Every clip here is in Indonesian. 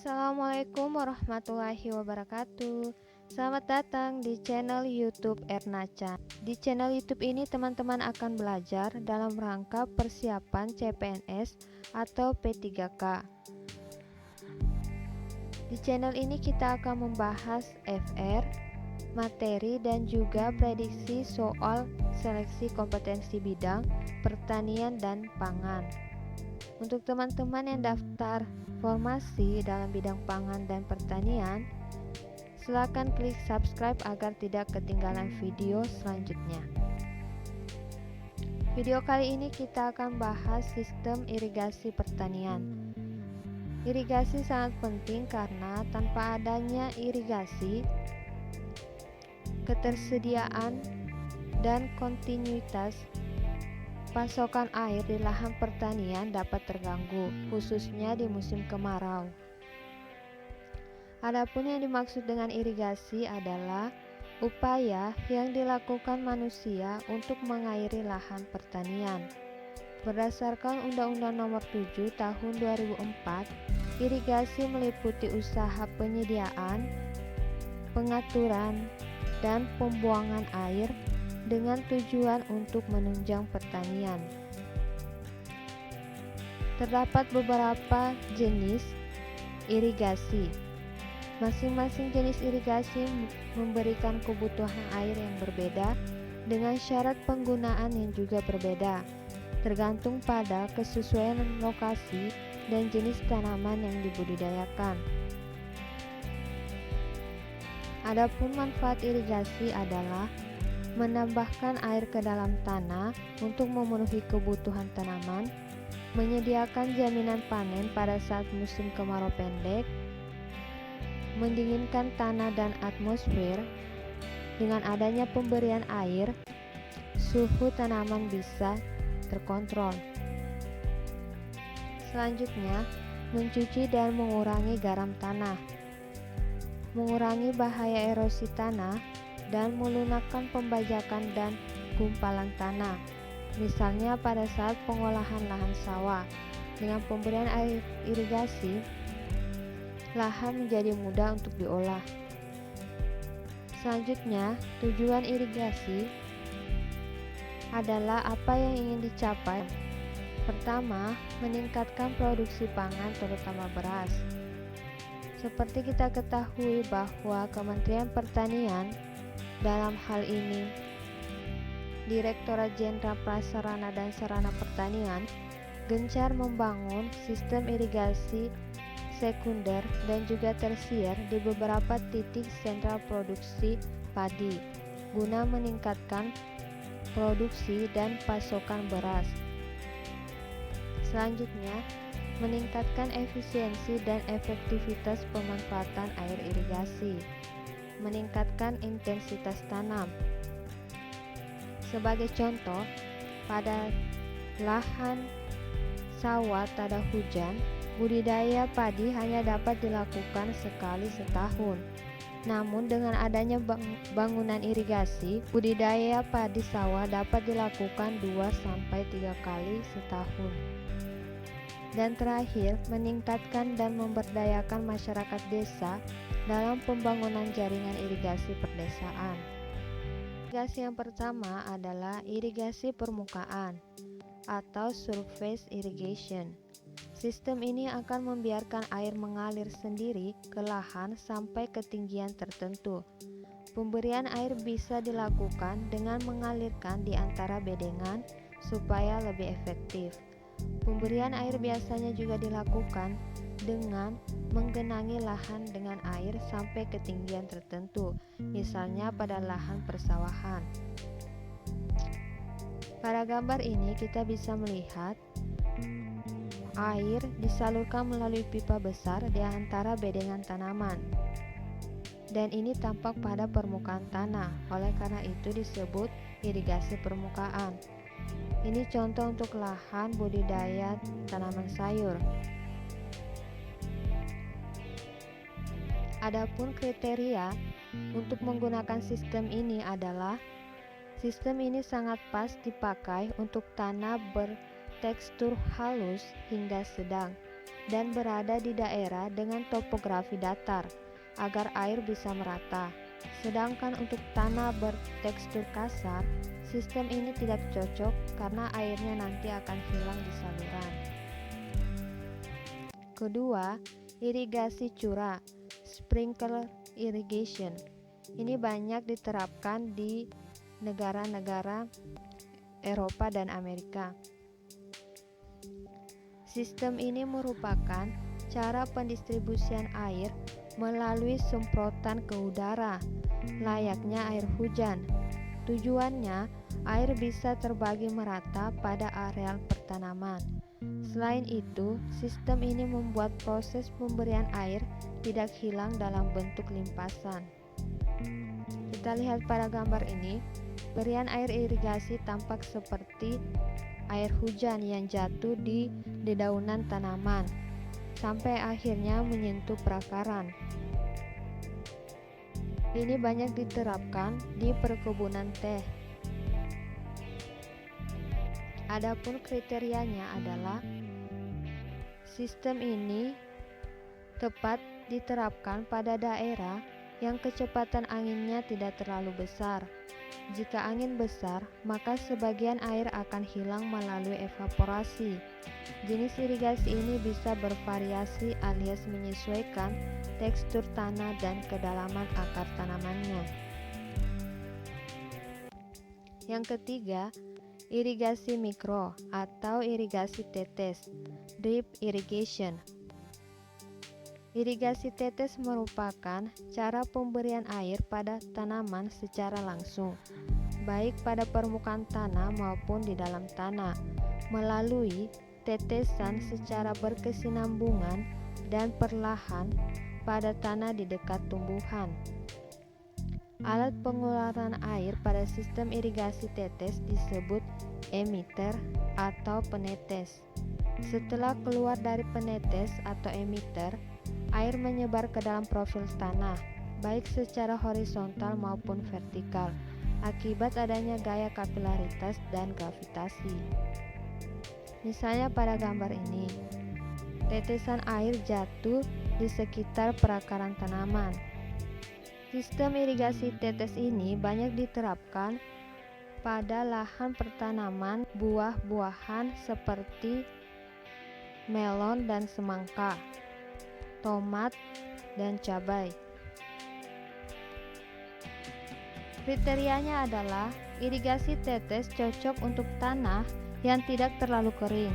Assalamualaikum warahmatullahi wabarakatuh. Selamat datang di channel YouTube Ernacha. Di channel YouTube ini teman-teman akan belajar dalam rangka persiapan CPNS atau P3K. Di channel ini kita akan membahas FR, materi dan juga prediksi soal seleksi kompetensi bidang pertanian dan pangan. Untuk teman-teman yang daftar formasi dalam bidang pangan dan pertanian, silakan klik subscribe agar tidak ketinggalan video selanjutnya. Video kali ini kita akan bahas sistem irigasi pertanian. Irigasi sangat penting karena tanpa adanya irigasi, ketersediaan dan kontinuitas pasokan air di lahan pertanian dapat terganggu, khususnya di musim kemarau. Adapun yang dimaksud dengan irigasi adalah upaya yang dilakukan manusia untuk mengairi lahan pertanian. Berdasarkan Undang-Undang Nomor 7 Tahun 2004, irigasi meliputi usaha penyediaan, pengaturan, dan pembuangan air dengan tujuan untuk menunjang pertanian. Terdapat beberapa jenis irigasi. Masing-masing jenis irigasi memberikan kebutuhan air yang berbeda dengan syarat penggunaan yang juga berbeda, tergantung pada kesesuaian lokasi dan jenis tanaman yang dibudidayakan. Adapun manfaat irigasi adalah menambahkan air ke dalam tanah untuk memenuhi kebutuhan tanaman, menyediakan jaminan panen pada saat musim kemarau pendek, mendinginkan tanah dan atmosfer. Dengan adanya pemberian air, suhu tanaman bisa terkontrol. Selanjutnya, mencuci dan mengurangi garam tanah, mengurangi bahaya erosi tanah, dan melunakkan pembajakan dan gumpalan tanah, misalnya pada saat pengolahan lahan sawah. Dengan pemberian air irigasi, lahan menjadi mudah untuk diolah. Selanjutnya, tujuan irigasi adalah apa yang ingin dicapai. Pertama, meningkatkan produksi pangan terutama beras. Seperti kita ketahui bahwa Kementerian Pertanian, dalam hal ini Direktorat Jenderal Prasarana dan Sarana Pertanian, gencar membangun sistem irigasi sekunder dan juga tersier di beberapa titik sentral produksi padi guna meningkatkan produksi dan pasokan beras. Selanjutnya, meningkatkan efisiensi dan efektivitas pemanfaatan air irigasi, meningkatkan intensitas tanam. Sebagai contoh, pada lahan sawah tak ada hujan, budidaya padi hanya dapat dilakukan sekali setahun. Namun dengan adanya bangunan irigasi, budidaya padi sawah dapat dilakukan 2-3 kali setahun. Dan terakhir, meningkatkan dan memberdayakan masyarakat desa dalam pembangunan jaringan irigasi perdesaan. Irigasi yang pertama adalah irigasi permukaan atau surface irrigation. Sistem ini akan membiarkan air mengalir sendiri ke lahan sampai ketinggian tertentu. Pemberian air bisa dilakukan dengan mengalirkan di antara bedengan supaya lebih efektif. Pemberian air biasanya juga dilakukan dengan menggenangi lahan dengan air sampai ketinggian tertentu, misalnya pada lahan persawahan. Pada gambar ini kita bisa melihat air disalurkan melalui pipa besar di antara bedengan tanaman, dan ini tampak pada permukaan tanah, oleh karena itu disebut irigasi permukaan. Ini contoh untuk lahan budidaya tanaman sayur. Adapun kriteria untuk menggunakan sistem ini adalah sistem ini sangat pas dipakai untuk tanah bertekstur halus hingga sedang, dan berada di daerah dengan topografi datar agar air bisa merata. Sedangkan untuk tanah bertekstur kasar, sistem ini tidak cocok karena airnya nanti akan hilang di saluran. Kedua, irigasi curah, sprinkler irrigation. Ini banyak diterapkan di negara-negara Eropa dan Amerika. Sistem ini merupakan cara pendistribusian air melalui semprotan ke udara, layaknya air hujan. Tujuannya, air bisa terbagi merata pada areal pertanaman. Selain itu, sistem ini membuat proses pemberian air tidak hilang dalam bentuk limpasan. Kita lihat pada gambar ini, berian air irigasi tampak seperti air hujan yang jatuh di dedaunan tanaman sampai akhirnya menyentuh perakaran. Ini banyak diterapkan di perkebunan teh. Adapun kriterianya adalah sistem ini tepat diterapkan pada daerah yang kecepatan anginnya tidak terlalu besar. Jika angin besar, maka sebagian air akan hilang melalui evaporasi. Jenis irigasi ini bisa bervariasi alias menyesuaikan tekstur tanah dan kedalaman akar tanamannya. Yang ketiga, irigasi mikro atau irigasi tetes, drip irrigation. Irigasi tetes merupakan cara pemberian air pada tanaman secara langsung, baik pada permukaan tanah maupun di dalam tanah, melalui tetesan secara berkesinambungan dan perlahan pada tanah di dekat tumbuhan. Alat pengeluaran air pada sistem irigasi tetes disebut emitter atau penetes. Setelah keluar dari penetes atau emitter, air menyebar ke dalam profil tanah, baik secara horizontal maupun vertikal, akibat adanya gaya kapilaritas dan gravitasi. Misalnya pada gambar ini, tetesan air jatuh di sekitar perakaran tanaman. Sistem irigasi tetes ini banyak diterapkan pada lahan pertanaman buah-buahan seperti melon dan semangka, tomat, dan cabai. Kriterianya adalah irigasi tetes cocok untuk tanah yang tidak terlalu kering.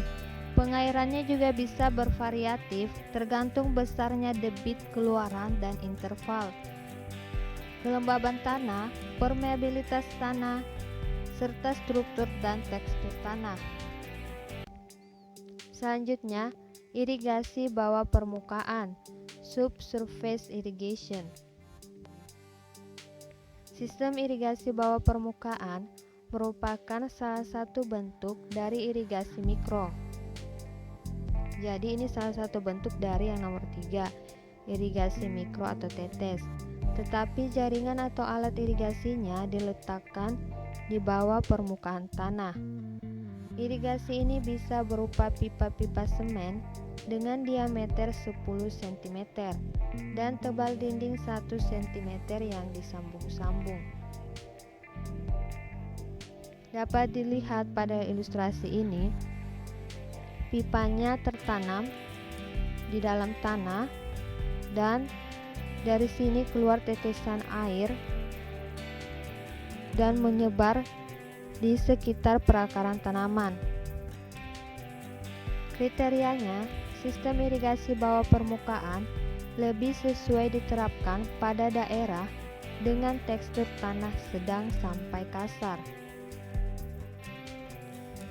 Pengairannya juga bisa bervariatif tergantung besarnya debit keluaran dan interval, kelembaban tanah, permeabilitas tanah, serta struktur dan tekstur tanah. Selanjutnya, irigasi bawah permukaan, subsurface irrigation. Sistem irigasi bawah permukaan merupakan salah satu bentuk dari irigasi mikro. Jadi ini salah satu bentuk dari yang nomor 3, irigasi mikro atau tetes. Tetapi jaringan atau alat irigasinya diletakkan di bawah permukaan tanah. Irigasi ini bisa berupa pipa-pipa semen dengan diameter 10 cm dan tebal dinding 1 cm yang disambung-sambung. Dapat dilihat pada ilustrasi ini, pipanya tertanam di dalam tanah dan dari sini keluar tetesan air dan menyebar di sekitar perakaran tanaman. Kriterianya, sistem irigasi bawah permukaan lebih sesuai diterapkan pada daerah dengan tekstur tanah sedang sampai kasar.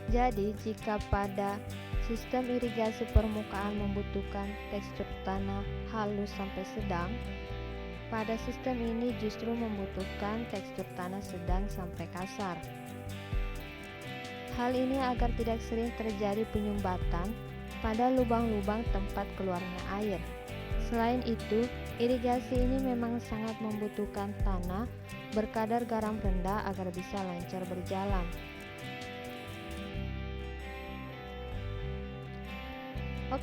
Jadi, jika pada sistem irigasi permukaan membutuhkan tekstur tanah halus sampai sedang, pada sistem ini justru membutuhkan tekstur tanah sedang sampai kasar. Hal ini agar tidak sering terjadi penyumbatan pada lubang-lubang tempat keluarnya air. Selain itu, irigasi ini memang sangat membutuhkan tanah berkadar garam rendah agar bisa lancar berjalan.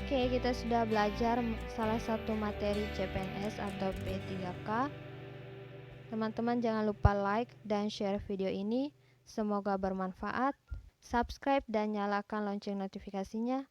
Oke, kita sudah belajar salah satu materi CPNS atau P3K. Teman-teman jangan lupa like dan share video ini. Semoga bermanfaat. Subscribe dan nyalakan lonceng notifikasinya